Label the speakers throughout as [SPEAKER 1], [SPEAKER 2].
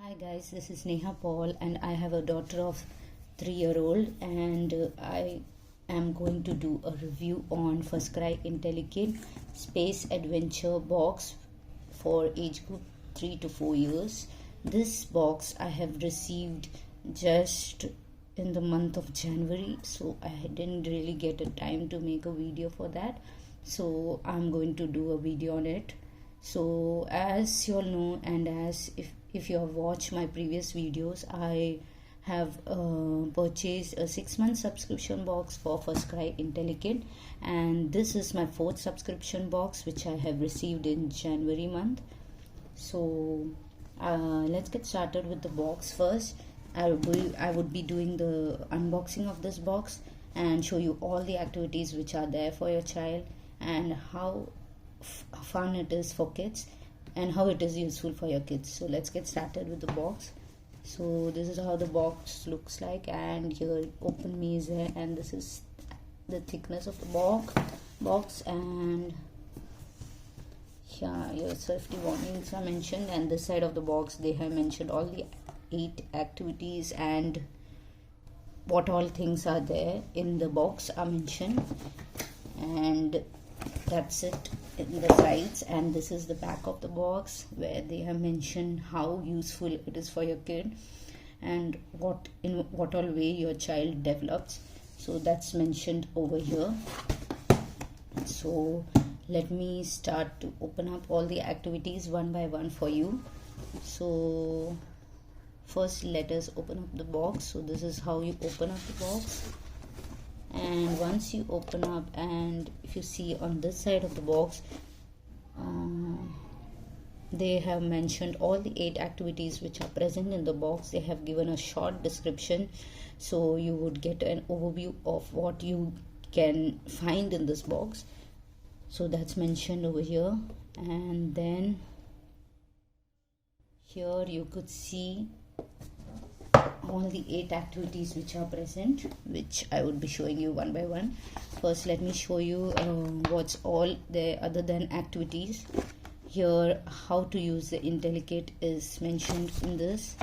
[SPEAKER 1] Hi guys, this is Neha Paul and I have a daughter of 3-year-old and I am going to do a review on FirstCry Intellikit Space Adventure box for age group 3 to 4 years. This box I have received just in the month of January, so I didn't really get a time to make a video for that. So I'm going to do a video on it. So as you all know, and as if you have watched my previous videos, I have purchased a 6-month subscription box for FirstCry Intellikit, and this is my 4th subscription box which I have received in January month. So let's get started with the box first. I would be doing the unboxing of this box and show you all the activities which are there for your child and how fun it is for kids and how it is useful for your kids. So let's get started with the box. So this is how the box looks like, and here open me is there, and this is the thickness of the box, and yeah, your safety warnings are mentioned, and this side of the box they have mentioned all the 8 activities and what all things are there in the box are mentioned, and that's it in the sides. And this is the back of the box where they have mentioned how useful it is for your kid and what all way your child develops. So that's mentioned over here. So let me start to open up all the activities one by one for you. So first let us open up the box. So this is how you open up the box, and once you open up, and if you see on this side of the box, they have mentioned all the 8 activities which are present in the box. They have given a short description, so you would get an overview of what you can find in this box. So that's mentioned over here, and then here you could see all the 8 activities which are present, which I would be showing you one by one. First let me show you what's all there other than activities. Here how to use the Intellikit is mentioned in this.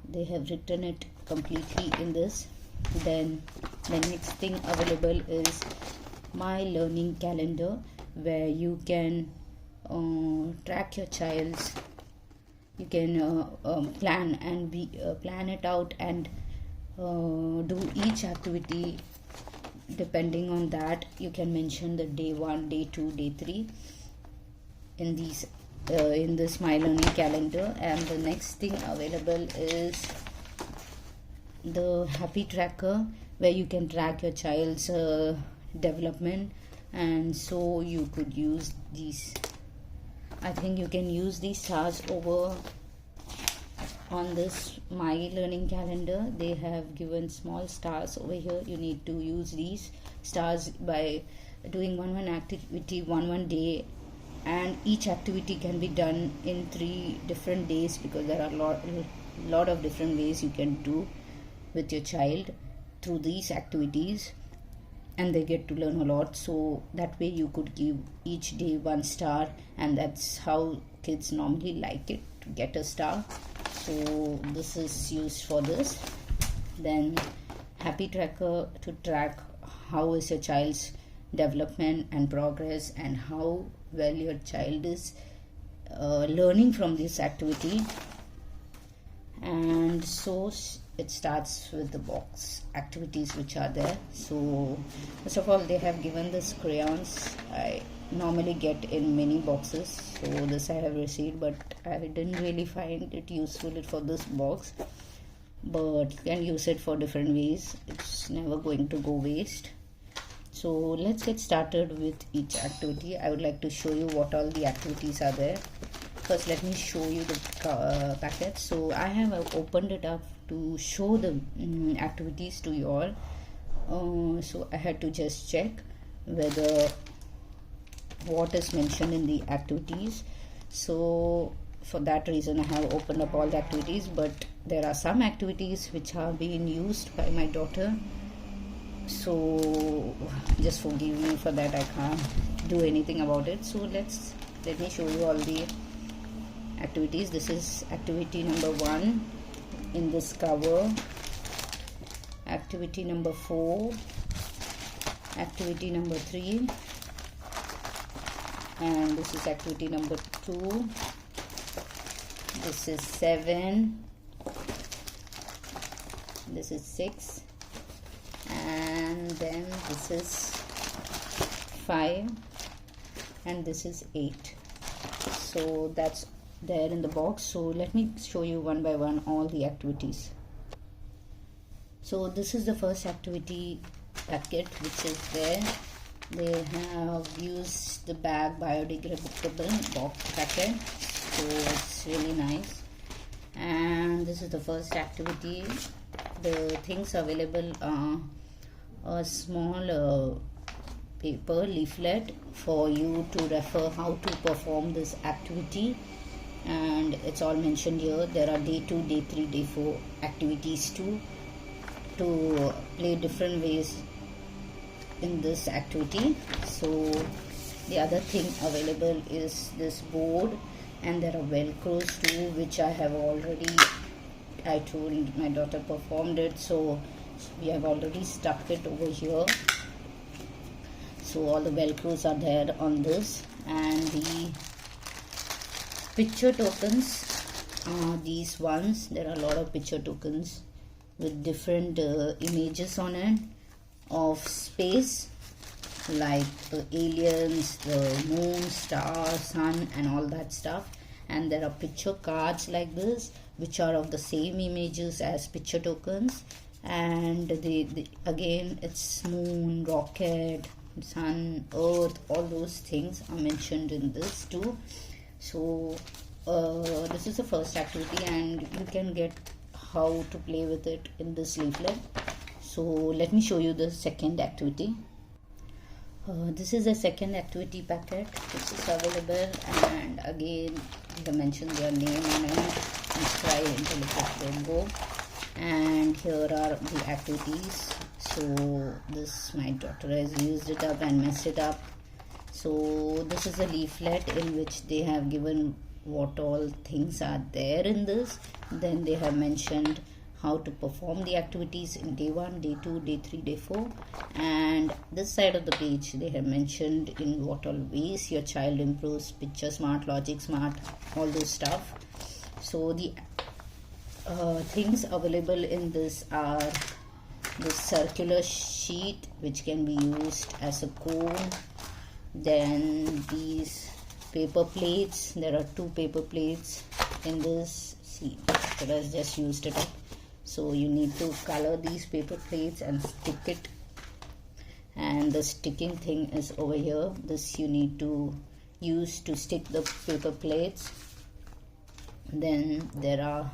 [SPEAKER 1] They have written it completely in this. Then the next thing available is my learning calendar, where you can track your child's, you can plan it out and do each activity. Depending on that, you can mention the day 1, day 2, day 3 in these in this my learning calendar. And the next thing available is the happy tracker, where you can track your child's development, and so you could use these. I think you can use these stars over on this my learning calendar. They have given small stars over here. You need to use these stars by doing one activity one day, and each activity can be done in 3 different days, because there are a lot of different ways you can do with your child through these activities, and they get to learn a lot. So that way you could give each day 1 star, and that's how kids normally like it, to get a star. So this is used for this. Then happy tracker, to track how is your child's development and progress, and how well your child is learning from this activity. And so it starts with the box activities which are there. So first of all, they have given this crayons. I normally get in mini boxes, so this I have received, but I didn't really find it useful for this box. But you can use it for different ways. It's never going to go waste. So let's get started with each activity. I would like to show you what all the activities are there. First let me show you the packet. So I have opened it up to show the activities to you all. So I had to just check whether what is mentioned in the activities. So for that reason I have opened up all the activities, but there are some activities which are being used by my daughter, so just forgive me for that. I can't do anything about it. So let me show you all the activities. This is activity number 1 in this cover, activity number 4, activity number 3, and this is activity number 2. This is 7, this is 6, and then this is 5, and this is 8. So that's there in the box. So let me show you one by one all the activities. So this is the first activity packet which is there. They have used the bag biodegradable box packet, so it's really nice. And this is the first activity. The things available are a small paper leaflet for you to refer how to perform this activity, and it's all mentioned here. There are day 2, day 3, day 4 activities too, to play different ways in this activity. So the other thing available is this board, and there are velcros too, which I have already, I told my daughter performed it, so we have already stuck it over here. So all the velcros are there on this, and the picture tokens are these ones. There are a lot of picture tokens with different images on it of space, like the aliens, the moon, stars, sun, and all that stuff. And there are picture cards like this, which are of the same images as picture tokens. And again, it's moon, rocket, sun, earth, all those things are mentioned in this too. So this is the first activity, and you can get how to play with it in this leaflet. So let me show you the second activity. This is a second activity packet which is available, and again they mentioned their name on it, FirstCry Intellikit logo. And here are the activities. So this, my daughter has used it up and messed it up. So this is a leaflet in which they have given what all things are there in this. Then they have mentioned how to perform the activities in day 1, day 2, day 3, day 4. And this side of the page they have mentioned in what all ways your child improves, picture smart, logic smart, all those stuff. So the things available in this are this circular sheet which can be used as a cone. Then these paper plates, there are 2 paper plates in this. See, it has just used it up. So you need to color these paper plates and stick it, and the sticking thing is over here. This you need to use to stick the paper plates. Then there are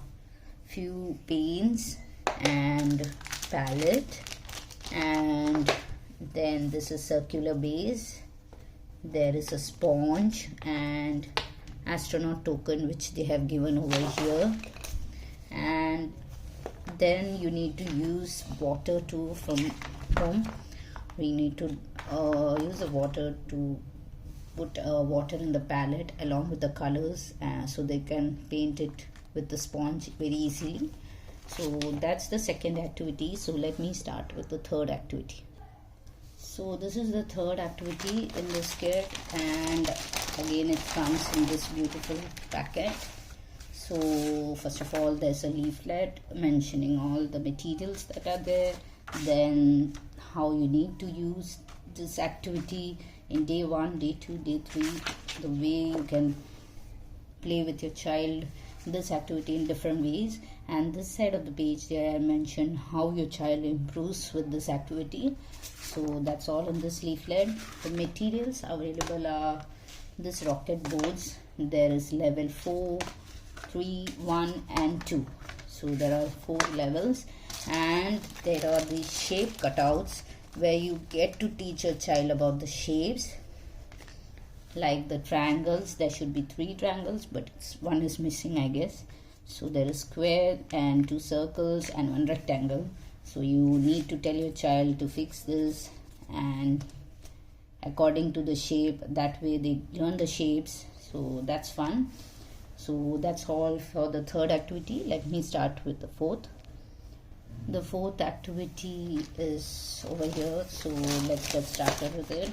[SPEAKER 1] few paints and palette, and then this is circular base. There is a sponge and astronaut token which they have given over here. And then you need to use water too we need to use the water to put water in the palette along with the colors, so they can paint it with the sponge very easily. So that's the second activity. So let me start with the third activity. So this is the third activity in this kit, and again it comes in this beautiful packet. So first of all, there's a leaflet mentioning all the materials that are there, then how you need to use this activity in day 1, day 2, day 3, the way you can play with your child this activity in different ways. And this side of the page there I mentioned how your child improves with this activity. So that's all in this leaflet. The materials available are this rocket boards. There is level 4, 3, 1 and 2. So there are 4 levels, and there are the shape cutouts where you get to teach your child about the shapes. Like the triangles, there should be 3 triangles, but one is missing, I guess. So there is square and 2 circles and 1 rectangle. So you need to tell your child to fix this, and according to the shape, that way they learn the shapes. So that's fun. So that's all for the third activity. Let me start with the fourth. The fourth activity is over here, so let's get started with it.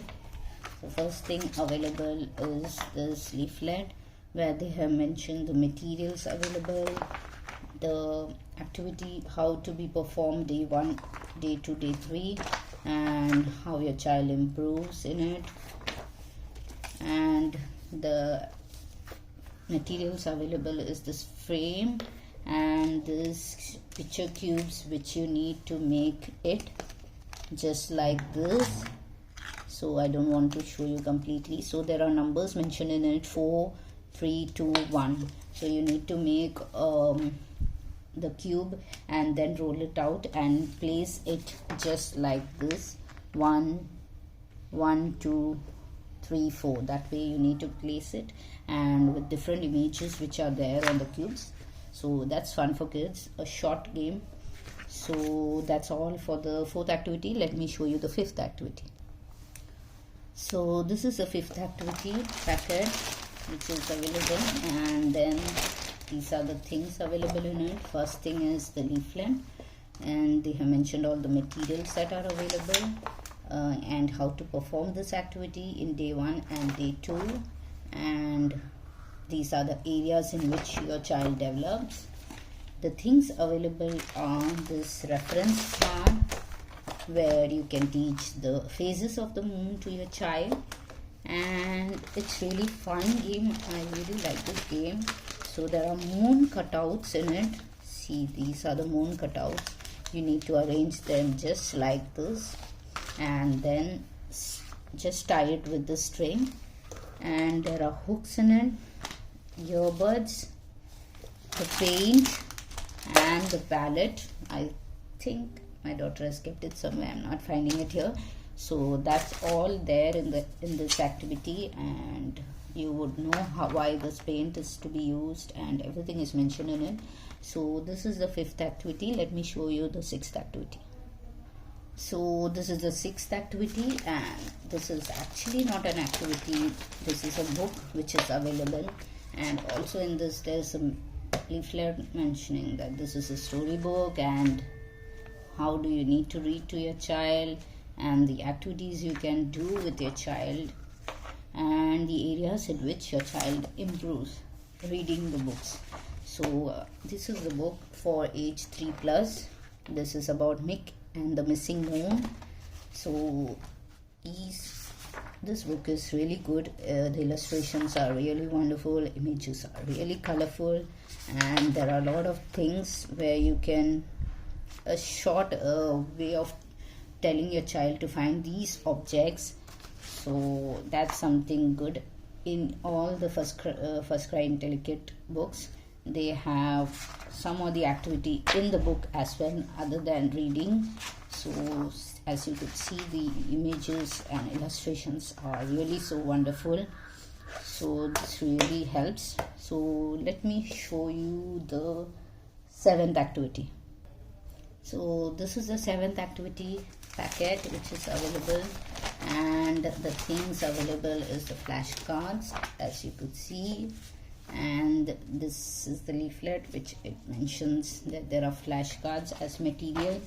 [SPEAKER 1] The first thing available is this leaflet where they have mentioned the materials available, the activity how to be performed day 1, day 2, day 3, and how your child improves in it, and the materials available is this frame and this picture cubes which you need to make it just like this. So I don't want to show you completely. So there are numbers mentioned in it, 4, 3, 2, 1. So you need to make the cube and then roll it out and place it just like this, 1, 1, 2, 3, 4. That way you need to place it, and with different images which are there on the cubes. So that's fun for kids, a short game. So that's all for the fourth activity. Let me show you the fifth activity. So this is the fifth activity packet which is available, and then these are the things available in it. First thing is the leaflet, and they have mentioned all the materials that are available and how to perform this activity in day 1 and day 2, and these are the areas in which your child develops. The things available are this reference card where you can teach the phases of the moon to your child, and it's really fun game. I really like this game. So there are moon cutouts in it. See, these are the moon cutouts. You need to arrange them just like this, and then just tie it with the string. And there are hooks in it, earbuds, the paint, and the palette. I think my daughter has kept it somewhere. I'm not finding it here. So that's all there in this activity, and you would know why this paint is to be used, and everything is mentioned in it. So this is the fifth activity. Let me show you the sixth activity. So this is the sixth activity, and this is actually not an activity. This is a book which is available, and also in this there's a leaflet mentioning that this is a storybook and how do you need to read to your child, and the activities you can do with your child, and the areas in which your child improves reading the books. So this is the book for age 3+. This is about Mick and the missing moon. So this book is really good. The illustrations are really wonderful, images are really colorful, and there are a lot of things where you can a short way of telling your child to find these objects. So that's something good. In all the FirstCry Intellikit books, they have some of the activity in the book as well other than reading. So as you could see, the images and illustrations are really so wonderful. So this really helps. So let me show you the seventh activity. So this is the seventh activity packet which is available, and the things available is the flashcards, as you could see, and this is the leaflet which it mentions that there are flashcards as material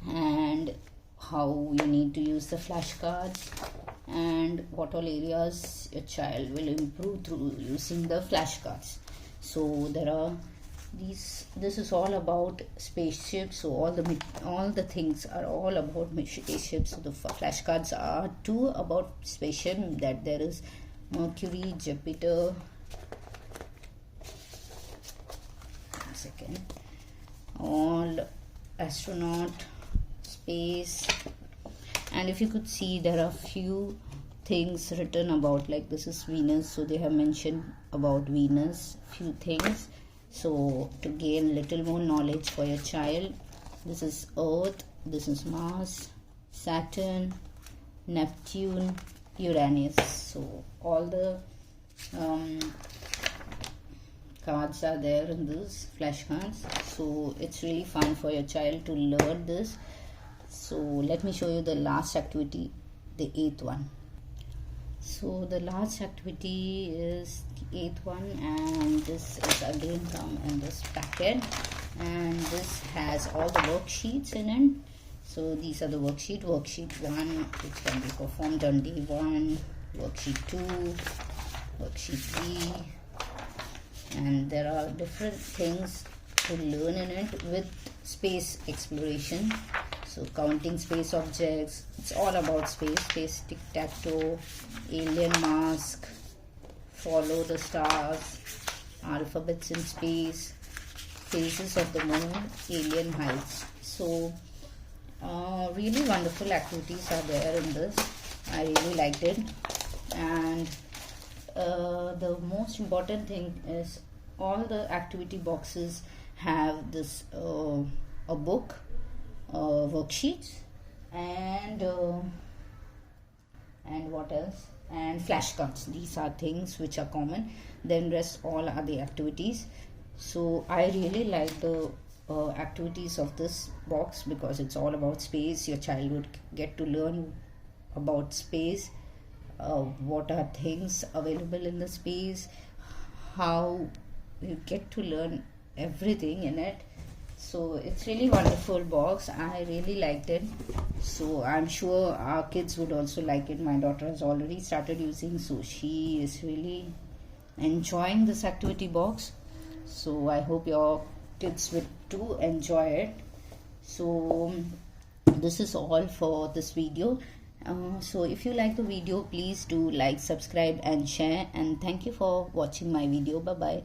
[SPEAKER 1] and how you need to use the flashcards and what all areas your child will improve through using the flashcards. So there are this is all about spaceships. So all the things are all about spaceships. So the flashcards are too about spaceship, that there is Mercury, Jupiter, all astronaut, space, and if you could see, there are few things written about, like this is Venus, so they have mentioned about Venus, few things. So to gain little more knowledge for your child, this is Earth, this is Mars, Saturn, Neptune, Uranus. So all the cards are there in these flashcards. So it's really fun for your child to learn this. So let me show you the last activity, the eighth one. So the last activity is the 8th one, and this is again come in this packet, and this has all the worksheets in it. So these are the worksheet 1, which can be performed on day 1, worksheet 2, worksheet 3, and there are different things to learn in it with space exploration. So counting space objects, it's all about space tic-tac-toe, alien mask, follow the stars, alphabets in space, phases of the moon, alien heights. So really wonderful activities are there in this. I really liked it. And the most important thing is all the activity boxes have this a book, worksheets, and what else, and flashcards. These are things which are common, then rest all are the activities. So I really like the activities of this box because it's all about space. Your child would get to learn about space, what are things available in the space, how you get to learn everything in it. So it's really wonderful box. I really liked it, so I'm sure our kids would also like it. My daughter has already started using, so she is really enjoying this activity box. So I hope your kids would too enjoy it. So this is all for this video. So if you like the video, please do like, subscribe and share, and thank you for watching my video. Bye bye.